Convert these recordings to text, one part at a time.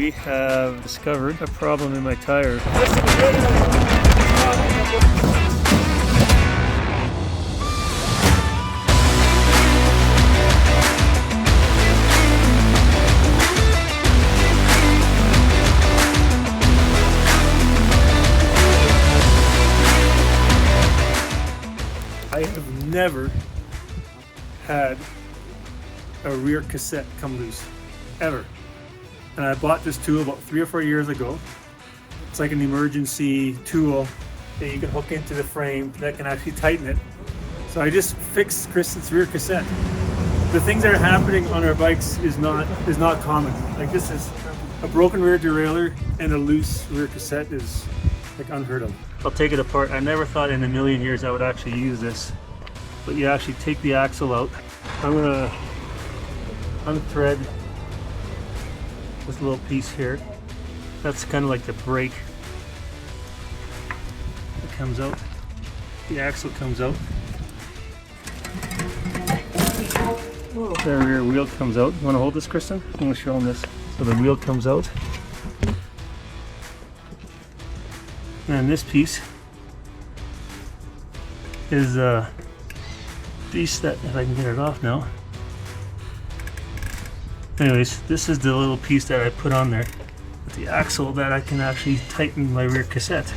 we have discovered a problem in my tire. I have never had a rear cassette come loose, ever. And I bought this tool about 3 or 4 years ago. It's like an emergency tool that you can hook into the frame that can actually tighten it. So I just fixed Kristen's rear cassette. The things that are happening on our bikes is not common. Like this is a broken rear derailleur and a loose rear cassette is like unheard of. I'll take it apart. I never thought in a million years I would actually use this. But you actually take the axle out. I'm gonna unthread this little piece here. That's kind of like the brake. It comes out. The axle comes out. The rear wheel comes out. You want to hold this, Kristen? I'm going to show them this. So the wheel comes out. And this piece is a piece that, if I can get it off now. Anyways, this is the little piece that I put on there with the axle that I can actually tighten my rear cassette.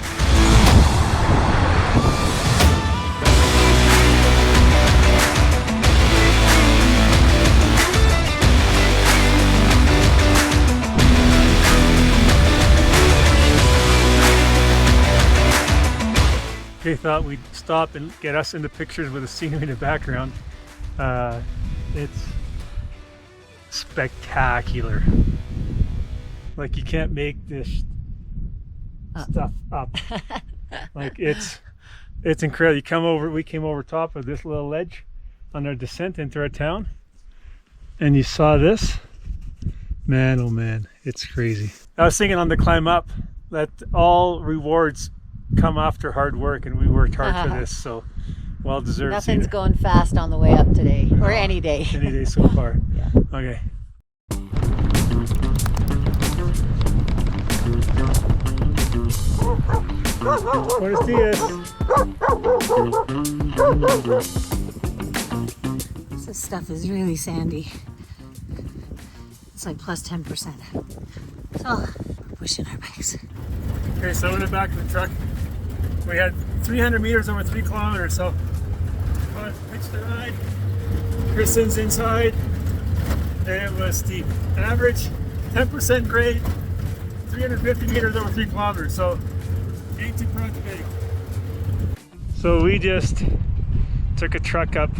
They thought we'd stop and get us into pictures with the scenery in the background. It's spectacular. Like you can't make this stuff up. Like it's incredible. We came over top of this little ledge on our descent into our town, and you saw this. Man, oh man, it's crazy. I was thinking on the climb up that all rewards come after hard work, and we worked hard for this, so well deserved. Nothing's going fast on the way up today, or any day. Any day so far. Yeah. Okay. Buenos dias. This stuff is really sandy. It's like plus 10%. So we're pushing our bikes. Okay, so in the back of the truck, we had 300 meters over 3 kilometers, so pitched the ride. Kristen's inside, and it was steep. An average 10% grade, 350 meters over 3 kilometers, so ain't too proud to be. So we just took a truck up,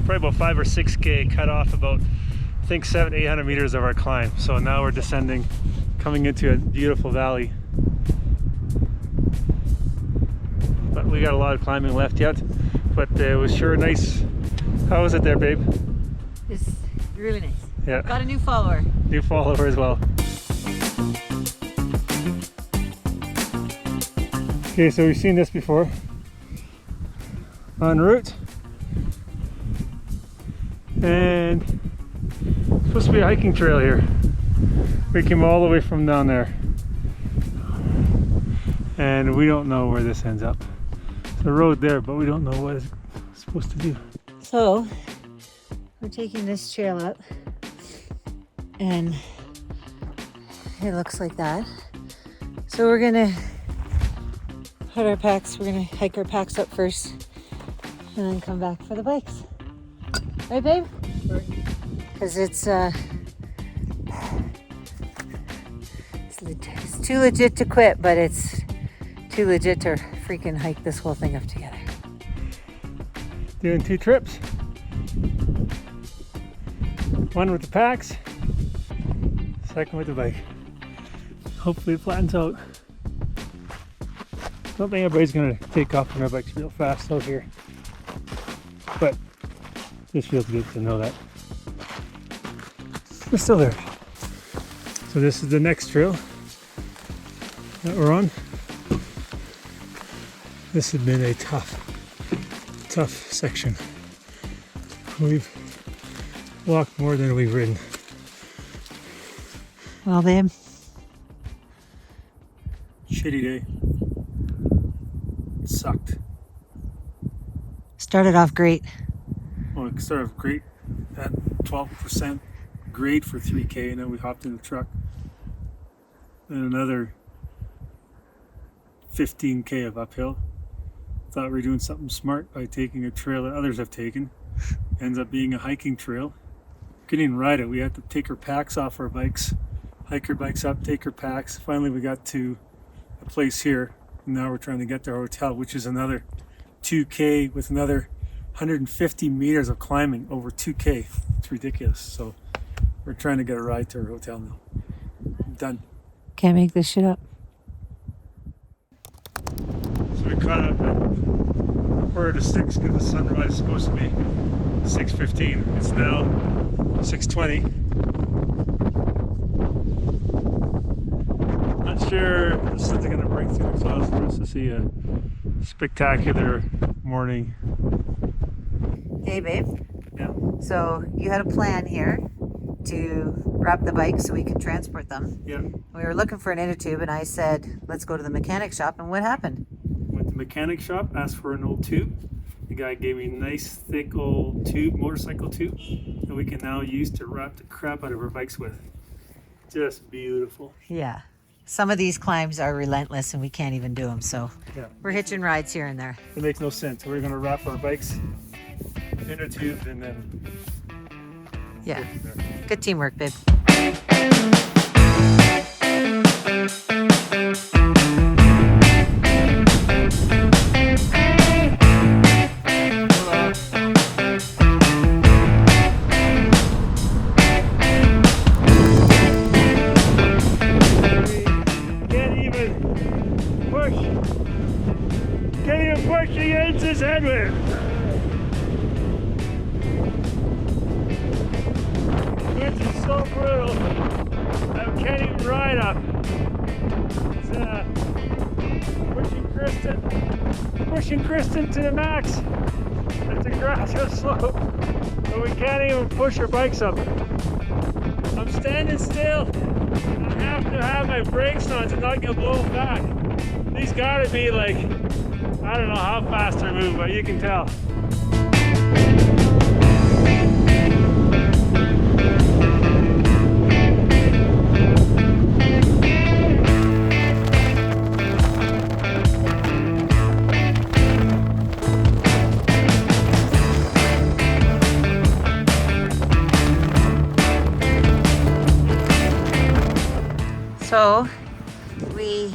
probably about 5 or 6K, cut off about, I think 700-800 meters of our climb. So now we're descending, coming into a beautiful valley. But we got a lot of climbing left yet, but it was sure nice. How was it there, babe? It's really nice. Yeah. Got a new follower. New follower as well. Okay, so we've seen this before. En route. And it's supposed to be a hiking trail here. We came all the way from down there. And we don't know where this ends up. It's a road there, but we don't know what it's supposed to do. So we're taking this trail up, and it looks like that. So we're gonna put our packs, we're gonna hike our packs up first and then come back for the bikes. Right, babe? Because it's too legit to quit, but it's too legit to freaking hike this whole thing up together. Doing 2 trips. One with the packs, second with the bike. Hopefully it flattens out. Don't think everybody's gonna take off on our bikes real fast out here, but this feels good to know that we're still there. So this is the next trail that we're on. This has been a tough section. We've walked more than we've ridden. Well, babe, shitty day. It sucked. Started off great. Well, it started off great at 12% grade for 3K, and then we hopped in the truck. And another 15K of uphill. Thought we were doing something smart by taking a trail that others have taken. Ends up being a hiking trail. Couldn't even ride it. We had to take our packs off our bikes, hike our bikes up, take our packs. Finally, we got to a place here. And now we're trying to get to our hotel, which is another 2K with another 150 meters of climbing over 2K. It's ridiculous. So we're trying to get a ride to our hotel now. Done. Can't make this shit up. So we caught up at 5:45 because the sunrise is supposed to be 6:15. It's now 6:20. Not sure if this is going to break through the clouds for us to see a spectacular morning. Hey, babe. Yeah. So you had a plan here to wrap the bikes so we could transport them. Yeah. We were looking for an inner tube, and I said, let's go to the mechanic shop. And what happened? Went to the mechanic shop, asked for an old tube. The guy gave me a nice thick old tube, motorcycle tube, that we can now use to wrap the crap out of our bikes with. Just beautiful. Yeah. Some of these climbs are relentless and we can't even do them. So Yeah. we're hitching rides here and there. It makes no sense. We're going to wrap our bikes in a tube and then Yeah. go from there. Good teamwork, babe. Can't even push against this headwind. This is so brutal. I can't even ride up. It's pushing Kristen to the max. It's a gradual slope, but we can't even push our bikes up. I'm standing still. I have to have my brakes on to not get blown back. These gotta be like, I don't know how fast I move, but you can tell. So we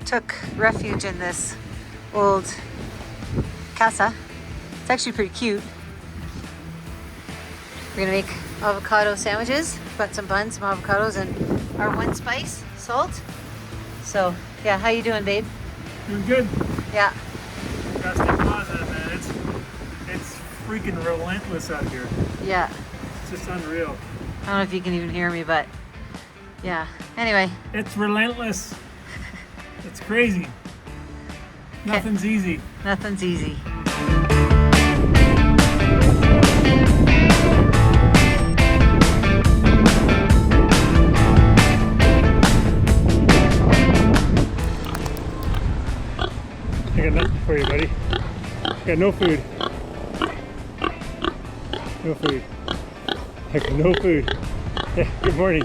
took refuge in this old casa. It's actually pretty cute. We're gonna make avocado sandwiches. Got some buns, some avocados, and our one spice, salt. So yeah, how you doing, babe? Doing good. Yeah. Gotta stay positive, man. It's freaking relentless out here. Yeah. It's just unreal. I don't know if you can even hear me, but yeah. Anyway. It's relentless. It's crazy. Nothing's easy. Nothing's easy. I got nothing for you, buddy. I got no food. No food. I got no food. Yeah, good morning.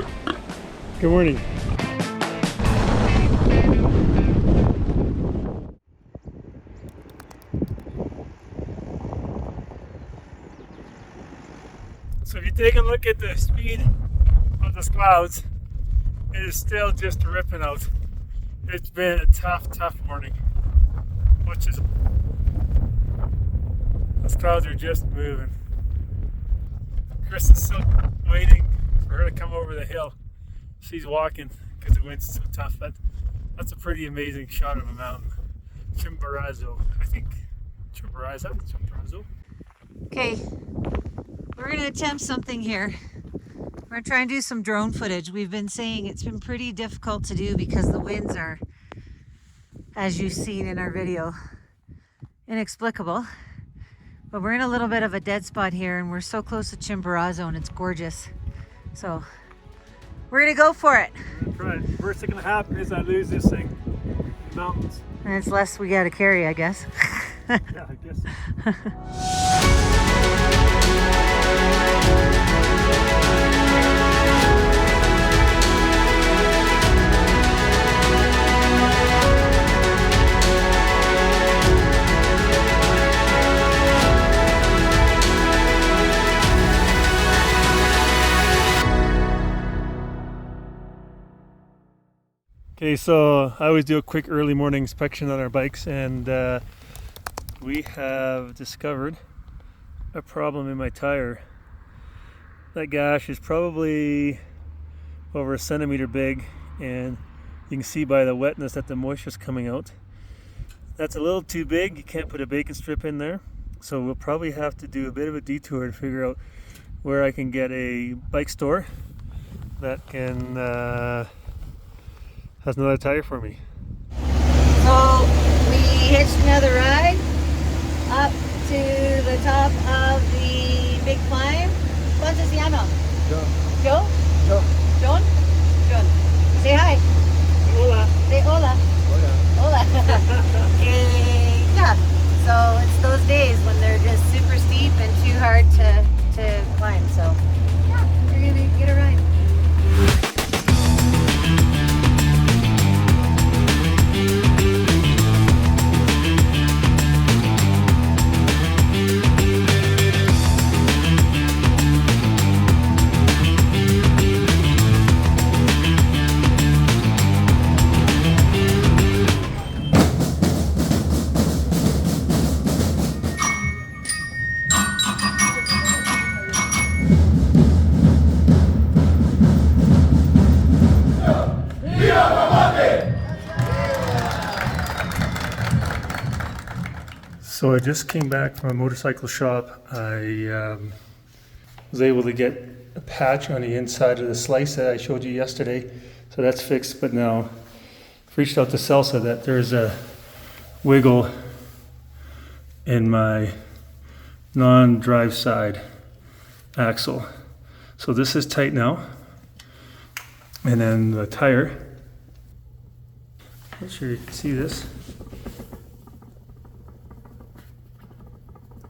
Good morning. So if you take a look at the speed of the clouds, it is still just ripping out. It's been a tough morning. Which is, those clouds are just moving. Chris is still waiting for her to come over the hill. She's walking because the wind's so tough. That's a pretty amazing shot of a mountain. Chimborazo, I think. Chimborazo? Okay, we're gonna attempt something here. We're gonna try and do some drone footage. We've been saying it's been pretty difficult to do because the winds are, as you've seen in our video, inexplicable. But we're in a little bit of a dead spot here and we're so close to Chimborazo and it's gorgeous. So we're gonna go for it. trying. Worst thing gonna happen is I lose this thing in the mountains. And it's less we gotta carry, I guess. Yeah, I guess. Okay, so I always do a quick early morning inspection on our bikes, and we have discovered a problem in my tire. That gash is probably over 1 centimeter big, and you can see by the wetness that the moisture's coming out. That's a little too big. You can't put a bacon strip in there, so we'll probably have to do a bit of a detour to figure out where I can get a bike store that can has another tire for me. So we hitched another ride up to the top of the big climb. ¿Cuánto se llama? Joe? John? John. Say hi. Hola. Say hola. Hola. Yeah. So it's those days when they're just super steep and too hard to climb. So yeah, we're gonna get a ride. So I just came back from a motorcycle shop. I was able to get a patch on the inside of the slice that I showed you yesterday. So that's fixed, but now I've reached out to Salsa that there's a wiggle in my non-drive side axle. So this is tight now. And then the tire, not sure you can see this.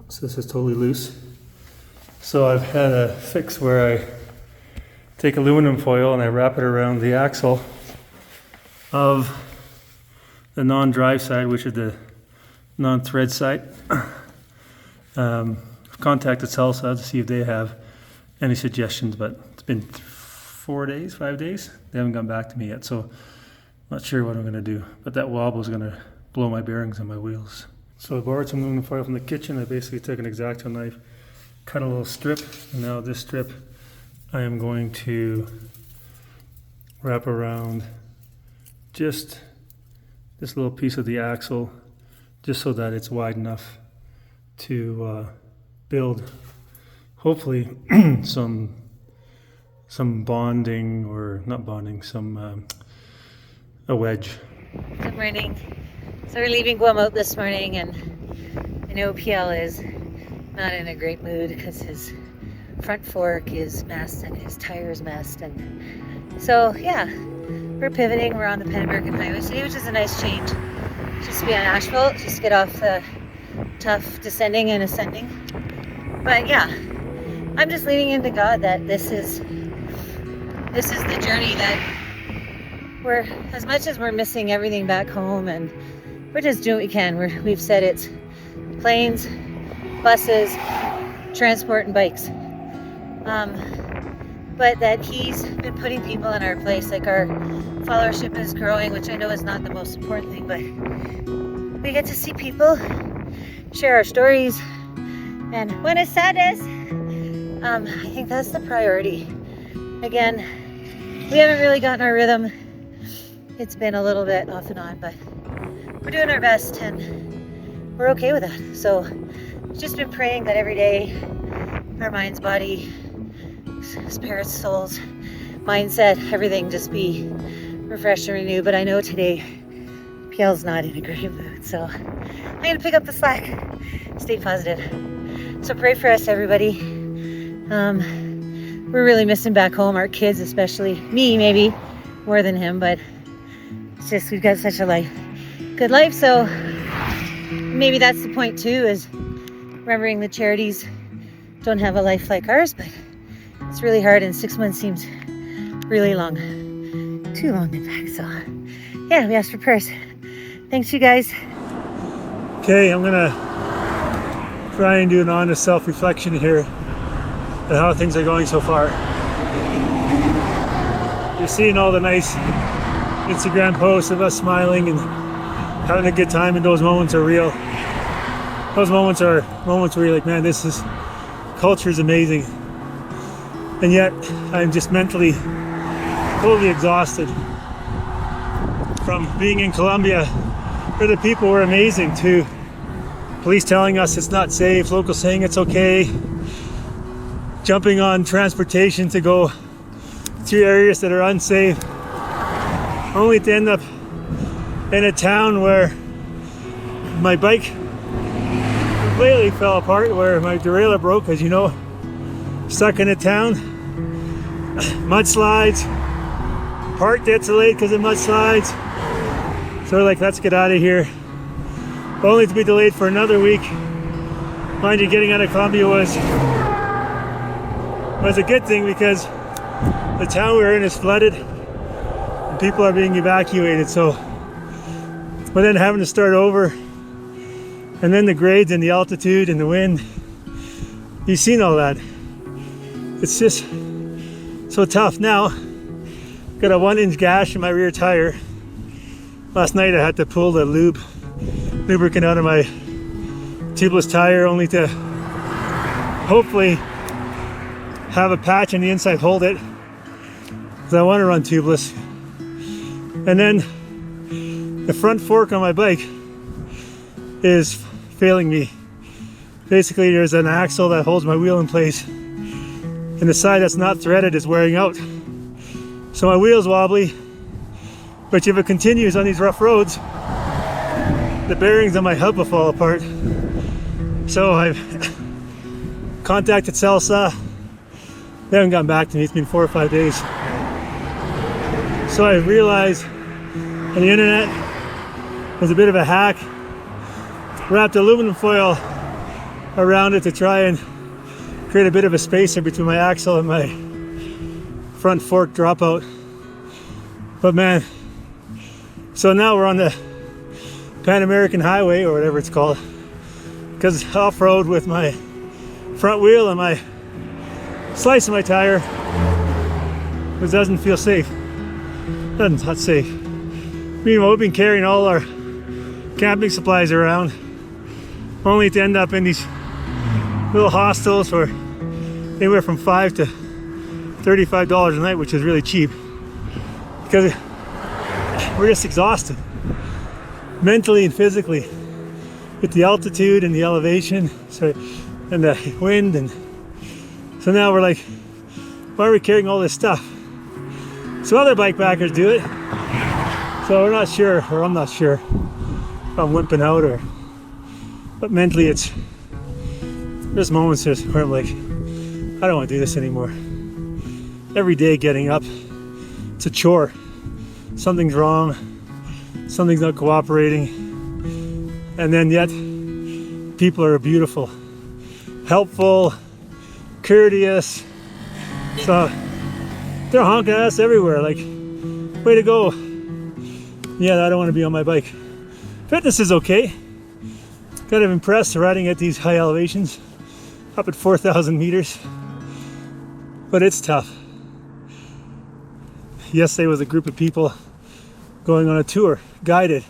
So this is totally loose. So I've had a fix where I take aluminum foil and I wrap it around the axle of the non-drive side, which is the non-thread side. I've contacted Salsa to see if they have any suggestions, but it's been 5 days. They haven't gone back to me yet, so not sure what I'm gonna do. But that wobble is gonna blow my bearings on my wheels. So I borrowed some aluminum foil from the kitchen. I basically took an X-Acto knife, cut a little strip, and now this strip I am going to wrap around just this little piece of the axle, just so that it's wide enough to build, hopefully, some bonding, or not bonding, a wedge. Good morning. So we're leaving Guam this morning, and I know PL is not in a great mood because his front fork is messed and his tire is messed, and so yeah, we're pivoting. We're on the Pan American Highway today, which is a nice change. Just to be on asphalt, just get off the tough descending and ascending. But yeah, I'm just leaning into God that this is the journey that we're, as much as we're missing everything back home, and we're just doing what we can. We've said it's planes, buses, transport, and bikes. But that he's been putting people in our place. Like, our followership is growing, which I know is not the most important thing, but we get to see people, share our stories, and buenas tardes. I think that's the priority. Again, we haven't really gotten our rhythm. It's been a little bit off and on, but we're doing our best, and we're okay with that. So just been praying that every day our minds, body, spirits, souls, mindset, everything just be refreshed and renewed. But I know today PL's not in a great mood, so I'm gonna pick up the slack. Stay positive. So pray for us, everybody. We're really missing back home, our kids especially, me maybe, more than him, but it's just we've got such a good life. So maybe that's the point too, is remembering the charities don't have a life like ours, but it's really hard, and 6 months seems really long. Too long, in fact. So yeah, we asked for prayers. Thanks, you guys. Okay, I'm gonna try and do an honest self-reflection here at how things are going so far. You're seeing all the nice Instagram posts of us smiling and having a good time, and those moments are real. Those moments are moments where you're like, man, culture is amazing. And yet, I'm just mentally totally exhausted from being in Colombia, where the people were amazing, to police telling us it's not safe, locals saying it's okay, jumping on transportation to go to areas that are unsafe, only to end up in a town where my bike completely fell apart, where my derailleur broke, as you know, stuck in a town, mudslides, park gets delayed because of mudslides. So we're like, let's get out of here. Only to be delayed for another week. Mind you, getting out of Colombia was a good thing, because the town we were in is flooded and people are being evacuated. So, but then having to start over, and then the grades and the altitude and the wind, you've seen all that. It's just so tough. Now, got a 1-inch gash in my rear tire. Last night I had to pull the lubricant out of my tubeless tire, only to hopefully have a patch on the inside hold it, because I want to run tubeless. And then the front fork on my bike is failing me. Basically, there's an axle that holds my wheel in place, and the side that's not threaded is wearing out. So my wheel's wobbly, but if it continues on these rough roads, the bearings on my hub will fall apart. So I've contacted Salsa. They haven't gotten back to me. It's been 4 or 5 days. So I realized on the internet there's a bit of a hack. Wrapped aluminum foil around it to try and create a bit of a spacer between my axle and my front fork dropout. But man, so now we're on the Pan American Highway, or whatever it's called, because it's off-road with my front wheel and my slice of my tire, which doesn't feel safe. Doesn't, not safe. Meanwhile, we've been carrying all our camping supplies around, only to end up in these little hostels for anywhere from $5 to $35 a night, which is really cheap, because we're just exhausted, mentally and physically, with the altitude and the elevation, and the wind. And so now we're like, why are we carrying all this stuff? So other bikepackers do it, so we're not sure, or I'm not sure if I'm wimping out, or, but mentally there's moments where I'm like, I don't want to do this anymore. Every day getting up, it's a chore. Something's wrong, something's not cooperating, and then yet people are beautiful, helpful, courteous. So they're honking at us everywhere, like, way to go. Yeah, I don't want to be on my bike. Fitness is okay. Kind of impressed riding at these high elevations, up at 4,000 meters, but it's tough. Yesterday was a group of people going on a tour, guided.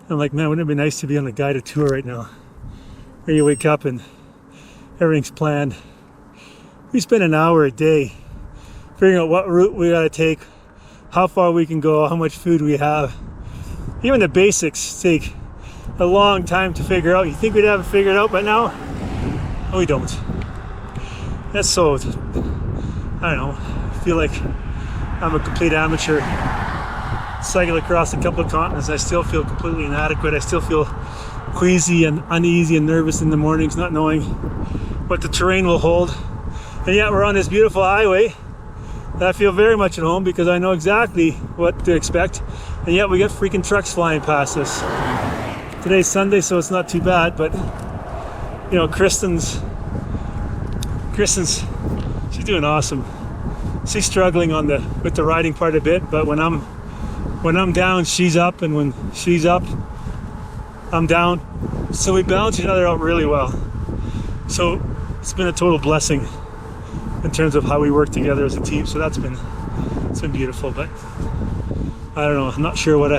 I'm like, man, wouldn't it be nice to be on a guided tour right now, where you wake up and everything's planned. We spend an hour a day figuring out what route we gotta take, how far we can go, how much food we have. Even the basics take a long time to figure out. You think we'd have it figured out by now? No, we don't. That's so, I don't know, I feel like I'm a complete amateur. Cycle across a couple of continents, I still feel completely inadequate. I still feel queasy and uneasy and nervous in the mornings, not knowing what the terrain will hold. And yet we're on this beautiful highway I feel very much at home because I know exactly what to expect, and yet we get freaking trucks flying past us. Today's Sunday, so it's not too bad, but you know, Kristen's she's doing awesome. She's struggling with the riding part a bit, but when I'm down, she's up, and when she's up, I'm down. So we balance each other out really well. So it's been a total blessing in terms of how we work together as a team. So it's been beautiful. But I don't know. I'm not sure what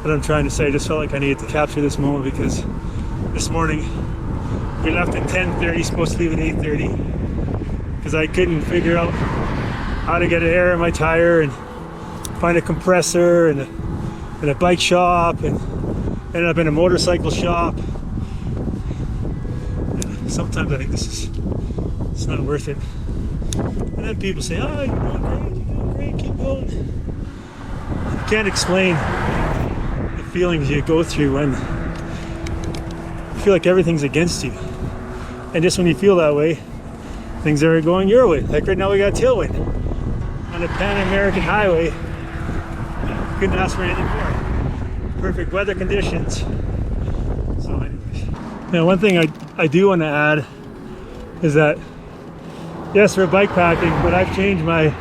I'm trying to say. I just felt like I needed to capture this moment because this morning we left at 10:30, supposed to leave at 8:30, because I couldn't figure out how to get air in my tire and find a compressor and a bike shop, and ended up in a motorcycle shop. Sometimes I think it's not worth it. And then people say, "Oh, you're doing great, keep going." You can't explain the feelings you go through when you feel like everything's against you. And just when you feel that way, things are going your way. Like right now we got tailwind on the Pan American Highway. Couldn't ask for anything more. Perfect weather conditions. So anyways. Now one thing I do want to add is that yes, we're bike packing, but I've changed my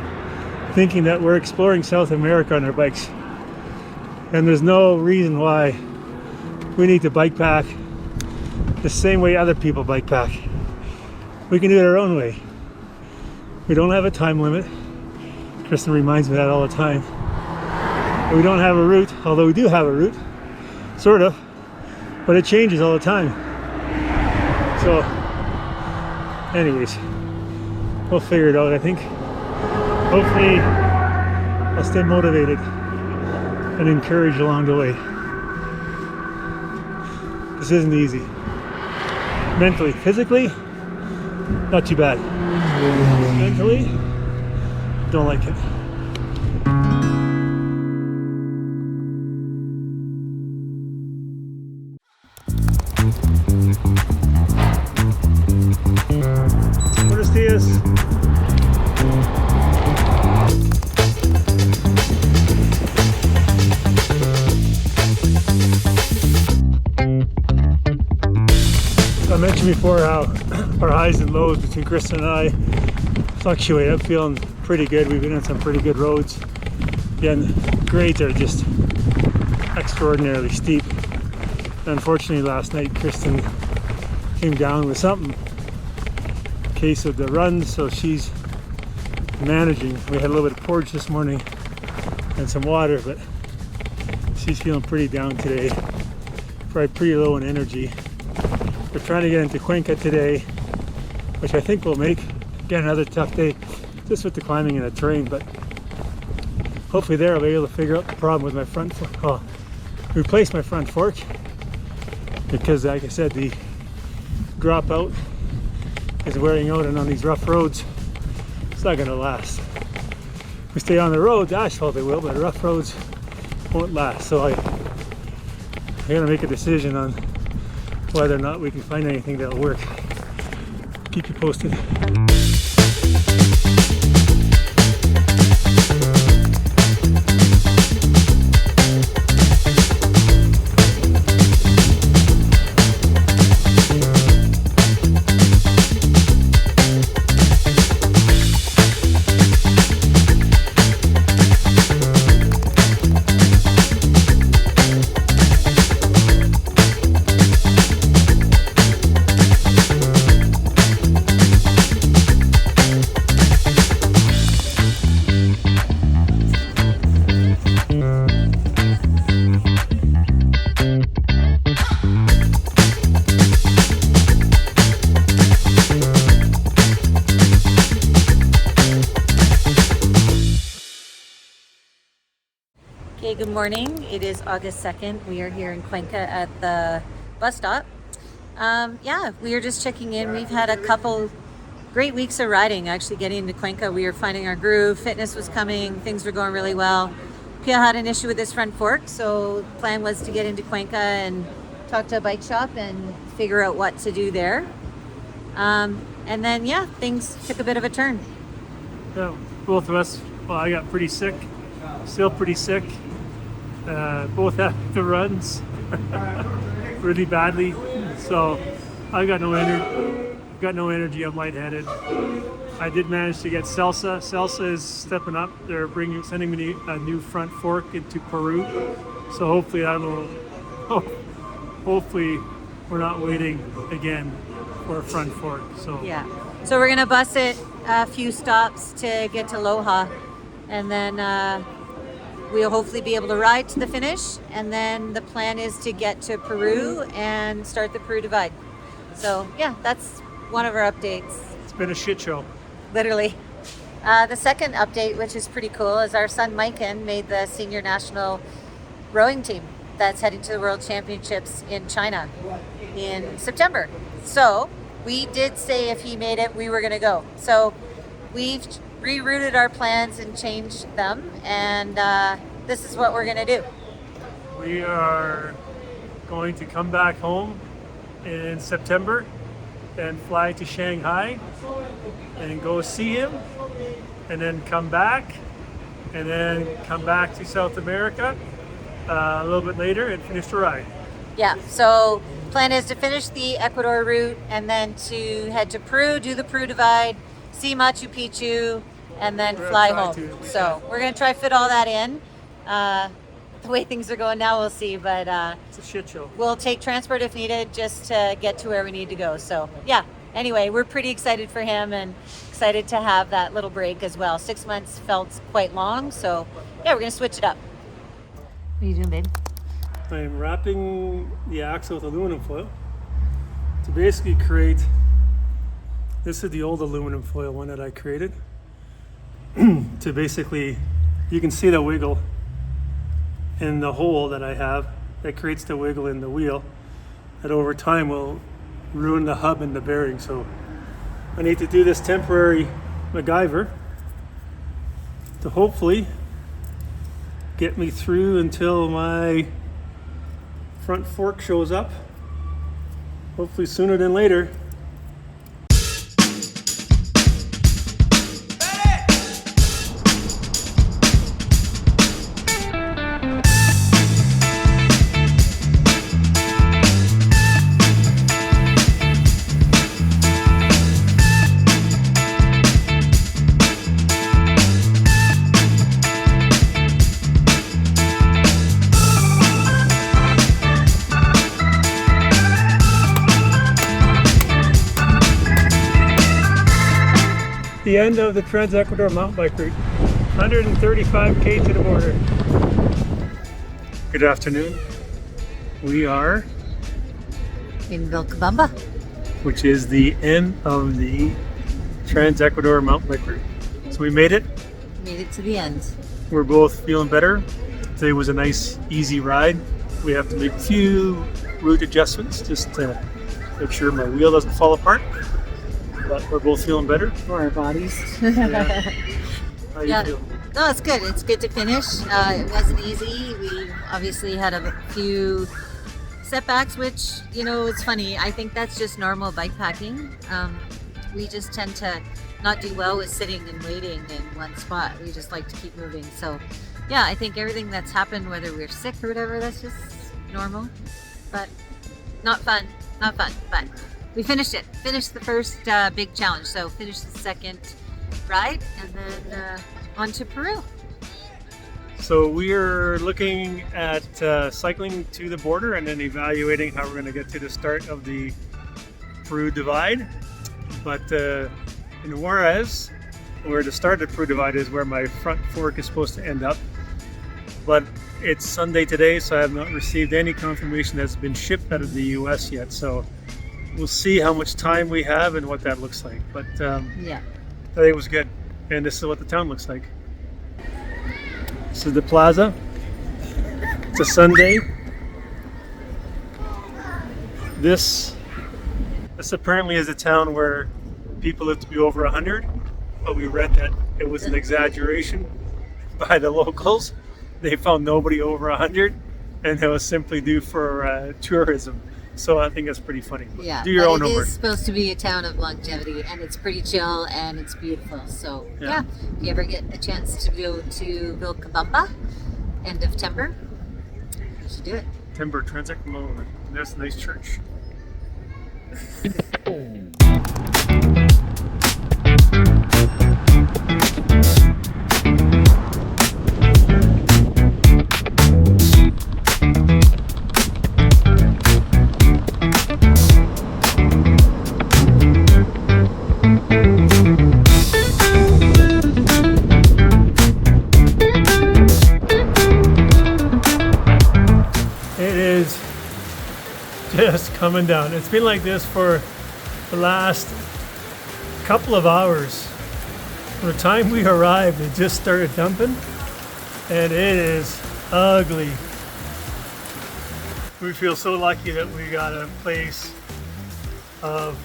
thinking that we're exploring South America on our bikes. And there's no reason why we need to bike pack the same way other people bike pack. We can do it our own way. We don't have a time limit. Kristen reminds me of that all the time. We don't have a route, although we do have a route, sort of, but it changes all the time. So, anyways, we'll figure it out, I think. Hopefully, I'll stay motivated and encouraged along the way. This isn't easy. Mentally, physically, not too bad. Mentally, don't like it. Buenos dias. I mentioned before how our highs and lows between Kristen and I fluctuate. I'm feeling pretty good. We've been on some pretty good roads. Again, grades are just extraordinarily steep. Unfortunately, last night Kristen came down with something. Case of the run, so she's managing. We had a little bit of porridge this morning and some water, but she's feeling pretty down today. Probably pretty low in energy. We're trying to get into Cuenca today, which I think we'll make. Again, another tough day just with the climbing and the terrain, but hopefully there I'll be able to figure out the problem with my front fork. Oh, replace my front fork, because like I said, the drop out is wearing out, and on these rough roads it's not going to last. If we stay on the roads, asphalt it will, but rough roads won't last. So I'm going to make a decision on whether or not we can find anything that'll work. Keep you posted. Okay, good morning. It is August 2nd. We are here in Cuenca at the bus stop. Yeah, we are just checking in. We've had a couple great weeks of riding, actually getting into Cuenca. We were finding our groove, fitness was coming, things were going really well. Pia had an issue with his front fork, so the plan was to get into Cuenca and talk to a bike shop and figure out what to do there. And then, yeah, things took a bit of a turn. Yeah, both of us, well, I got pretty sick, still pretty sick. Both had the runs really badly, so I got no energy. I'm lightheaded. I did manage to get Salsa. Salsa is stepping up. They're sending me a new front fork into Peru, so hopefully that'll. Hopefully, we're not waiting again for a front fork. So Yeah. So we're gonna bus it a few stops to get to Loja, and then we'll hopefully be able to ride to the finish. And then the plan is to get to Peru and start the Peru Divide. So yeah, that's one of our updates. it's been a shit show. Literally. The second update, which is pretty cool, is our son Maiken made the senior national rowing team that's heading to the World Championships in China in September. So we did say if he made it, we were going to go. So we've rerouted our plans and changed them, and this is what we're going to do. We are going to come back home in September and fly to Shanghai and go see him, and then come back, and then come back to South America a little bit later and finish the ride. Yeah, so plan is to finish the Ecuador route and then to head to Peru, do the Peru Divide, see Machu Picchu, and then fly home. So we're going to try to fit all that in. The way things are going now, we'll see, but It's a shit show. we'll take transport if needed just to get to where we need to go. So yeah, anyway, we're pretty excited for him and excited to have that little break as well. 6 months felt quite long, so yeah, we're going to switch it up. What are you doing, babe? I'm wrapping the axle with aluminum foil to basically create, this is the old aluminum foil one that I created, to basically, you can see the wiggle in the hole that I have that creates the wiggle in the wheel that over time will ruin the hub and the bearing. So I need to do this temporary MacGyver to hopefully get me through until my front fork shows up, hopefully sooner than later. The end of the Trans-Ecuador mountain bike route. 135k to the border. Good afternoon. We are, In Vilcabamba. which is the end of the Trans-Ecuador mountain bike route. So we made it. Made it to the end. We're both feeling better. Today was a nice, easy ride. We have to make a few route adjustments just to make sure my wheel doesn't fall apart. But we're both feeling better. For our bodies. Yeah. How you Yeah. feel? No, it's good. It's good to finish. It wasn't easy. We obviously had a few setbacks, which, you know, it's funny. I think that's just normal bike packing. We just tend to not do well with sitting and waiting in one spot. We just like to keep moving. So, yeah, I think everything that's happened, whether we're sick or whatever, that's just normal. But not fun. Not fun. But we finished it. Finished the first big challenge. So, finished the second ride and then on to Peru. So we are looking at cycling to the border and then evaluating how we're going to get to the start of the Peru Divide. But in Juarez, where the start of the Peru Divide is, where my front fork is supposed to end up. But it's Sunday today, so I have not received any confirmation that's been shipped out of the US yet. So we'll see how much time we have and what that looks like. But Yeah. I think it was good. And this is what the town looks like. This is the plaza. It's a Sunday. This apparently is a town where people live to be over 100, but we read that it was an exaggeration by the locals. They found nobody over 100, and it was simply due for tourism. So I think that's pretty funny. Yeah, Do your but own it homework. is supposed to be a town of longevity, and it's pretty chill and it's beautiful. So Yeah. if you ever get a chance to go to Vilcabamba, end of timber, you should do it. Timber Transit Moment. There's a nice church. It is just coming down. It's been like this for the last couple of hours. From the time we arrived, it just started dumping, and it is ugly. We feel so lucky that we got a place of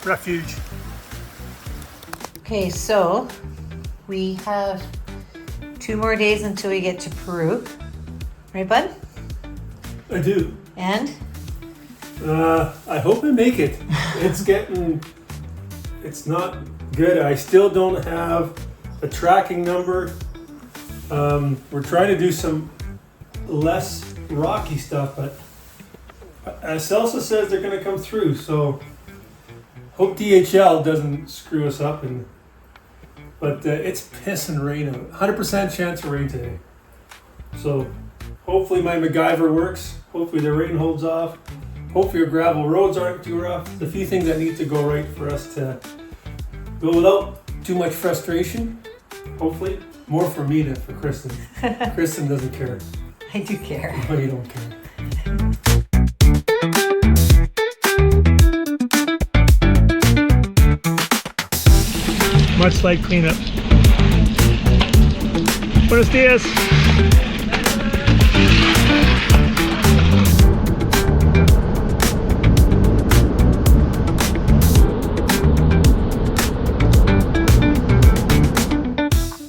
refuge. Okay, so we have 2 more days until we get to Peru, right, bud? I do. And I hope I make it. It's not good. I still don't have a tracking number. We're trying to do some less rocky stuff, but Celsa says they're going to come through. So hope DHL doesn't screw us up. But it's pissing rain out. 100% chance of rain today. So hopefully my MacGyver works. Hopefully the rain holds off. Hopefully your gravel roads aren't too rough. There's a few things that need to go right for us to go without too much frustration. Hopefully. More for me than for Kristen. Kristen doesn't care. I do care. No, you don't care. Much like cleanup. Buenos dias.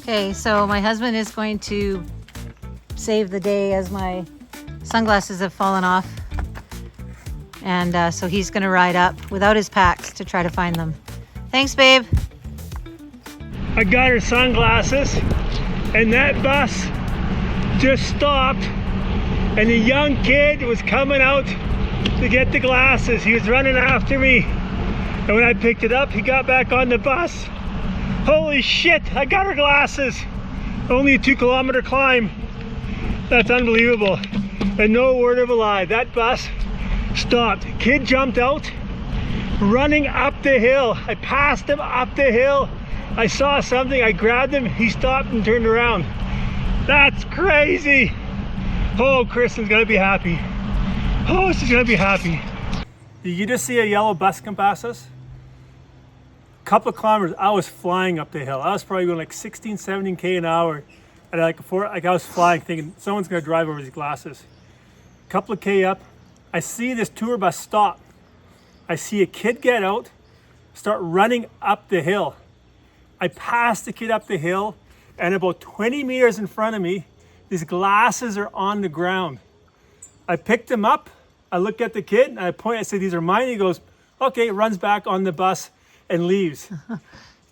Okay, so my husband is going to save the day as my sunglasses have fallen off. And so he's going to ride up without his packs to try to find them. Thanks, babe. I got her sunglasses, and that bus just stopped, and a young kid was coming out to get the glasses. He was running after me, and when I picked it up, he got back on the bus. Holy shit, I got her glasses. Only a 2-kilometer climb. That's unbelievable. And no word of a lie, that bus stopped. Kid jumped out, running up the hill. I passed him up the hill. I saw something, I grabbed him, he stopped and turned around. That's crazy. Oh, Kristen's gonna be happy. Oh, she's gonna be happy. Did you just see a yellow bus come past us? Couple of kilometers, I was flying up the hill. I was probably going like 16, 17 k an hour. And I was flying thinking someone's gonna drive over these glasses. Couple of k up, I see this tour bus stop. I see a kid get out, start running up the hill. I passed the kid up the hill, and about 20 meters in front of me, these glasses are on the ground. I picked them up, I look at the kid, and I point, I say, these are mine. He goes, okay, runs back on the bus and leaves.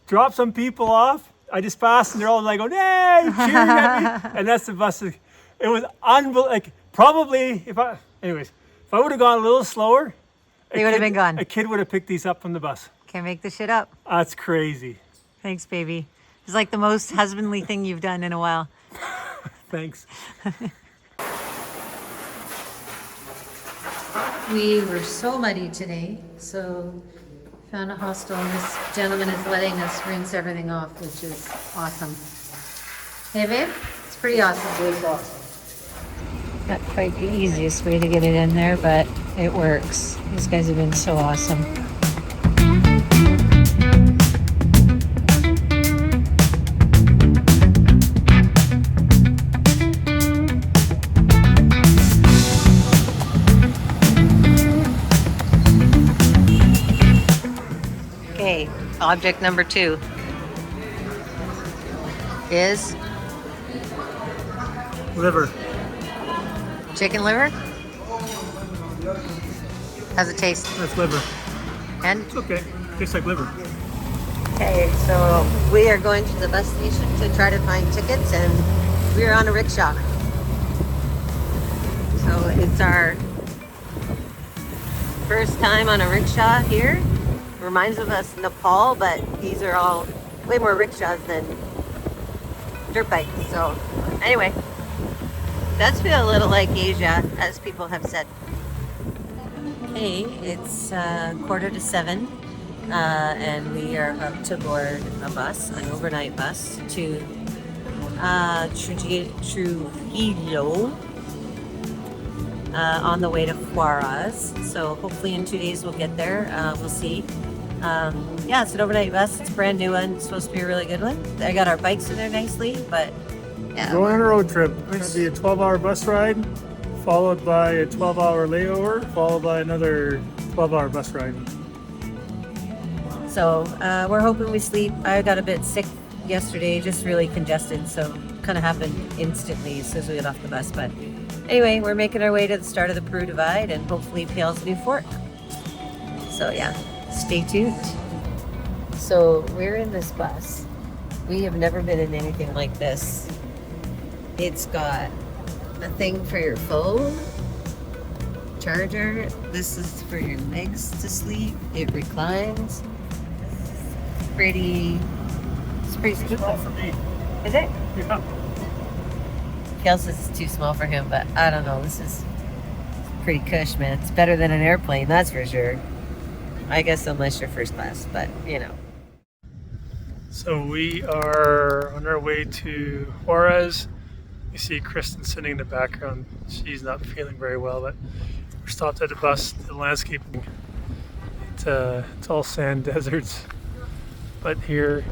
Drop some people off. I just passed, and they're all like, going, hey, cheering at me. And that's the bus. It was unbelievable. Like, probably, if I would have gone a little slower, They would have been gone. a kid would have picked these up from the bus. Can't make this shit up. That's crazy. Thanks, baby. It's like the most husbandly thing you've done in a while. Thanks. We were so muddy today, so found a hostel, and this gentleman is letting us rinse everything off, which is awesome. Hey, babe? It's pretty awesome. Not quite the easiest way to get it in there, but it works. These guys have been so awesome. Okay, object number 2 is Liver. chicken liver. How's it taste? That's liver. And? It's okay. Tastes like liver. Okay, so we are going to the bus station to try to find tickets, and we're on a rickshaw. So it's our first time on a rickshaw here. Reminds us of Nepal, but these are all way more rickshaws than dirt bikes. So anyway, does feel a little like Asia, as people have said. Hey, it's 6:45, and we are up to board a bus, an overnight bus to Trujillo, on the way to Juarez. So hopefully in 2 days we'll get there. We'll see. Yeah, it's an overnight bus. It's a brand new one. It's supposed to be a really good one. I got our bikes in there nicely, but yeah. Going on a road trip. It's going to be a 12-hour bus ride, followed by a 12-hour layover, followed by another 12-hour bus ride. So we're hoping we sleep. I got a bit sick yesterday, just really congested, so kind of happened instantly as soon as we got off the bus. But anyway, we're making our way to the start of the Peru Divide and hopefully Pale's New Fork. So yeah, stay tuned. So we're in this bus. We have never been in anything like this. It's got a thing for your phone, charger. This is for your legs to sleep. It reclines. It's pretty Small for me. Is it? Yeah. Kel says it's too small for him, but I don't know. This is pretty cush, man. It's better than an airplane, that's for sure. I guess unless you're first class, but you know. So we are on our way to Juarez. You see Kristen sitting in the background. She's not feeling very well, but we're stopped at the bus. The landscaping, it's all sand deserts, but here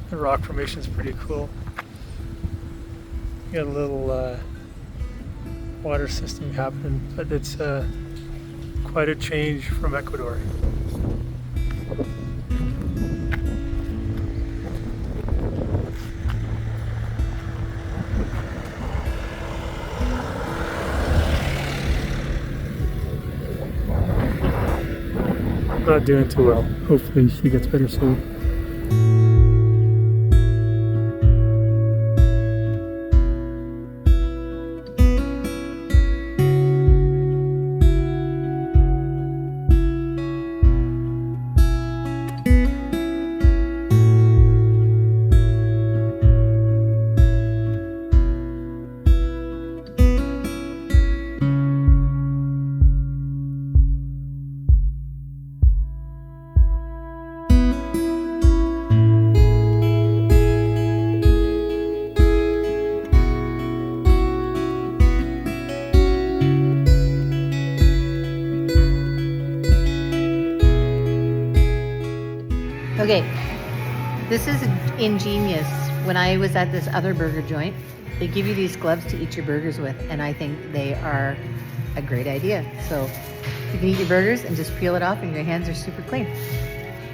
the rock formation is pretty cool. You got a little water system happening, but it's quite a change from Ecuador. Not doing too well. Hopefully she gets better soon. Okay, this is ingenious. When I was at this other burger joint, they give you these gloves to eat your burgers with, and I think they are a great idea. So you can eat your burgers and just peel it off and your hands are super clean.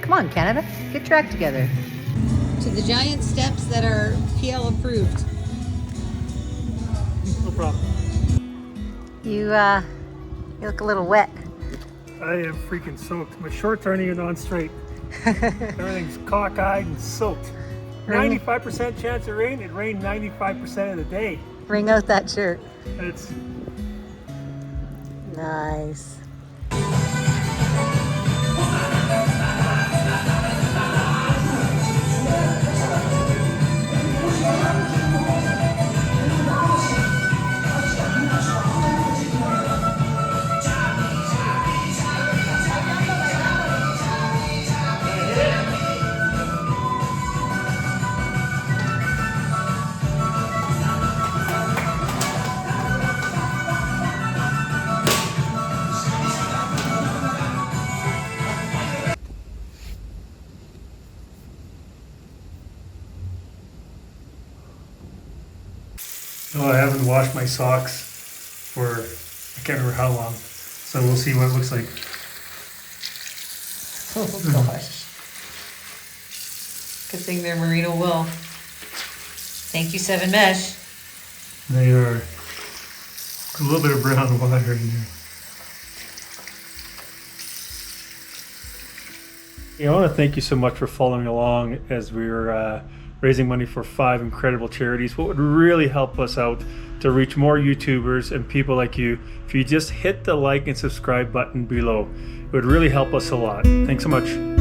Come on, Canada, get your act together. To the giant steps that are PL approved. No problem. You look a little wet. I am freaking soaked. My shorts aren't even on straight. Everything's cockeyed and soaked. 95% chance of rain. It rained 95% of the day. Wring out that shirt. It's nice. Oh, I haven't washed my socks for I can't remember how long. So we'll see what it looks like. Oh gosh. Good thing they're merino wool. Thank you, 7 Mesh. They are a little bit of brown water in there. I want to thank you so much for following along as we were raising money for 5 incredible charities. What would really help us out to reach more YouTubers and people like you, if you just hit the like and subscribe button below. It would really help us a lot. Thanks so much.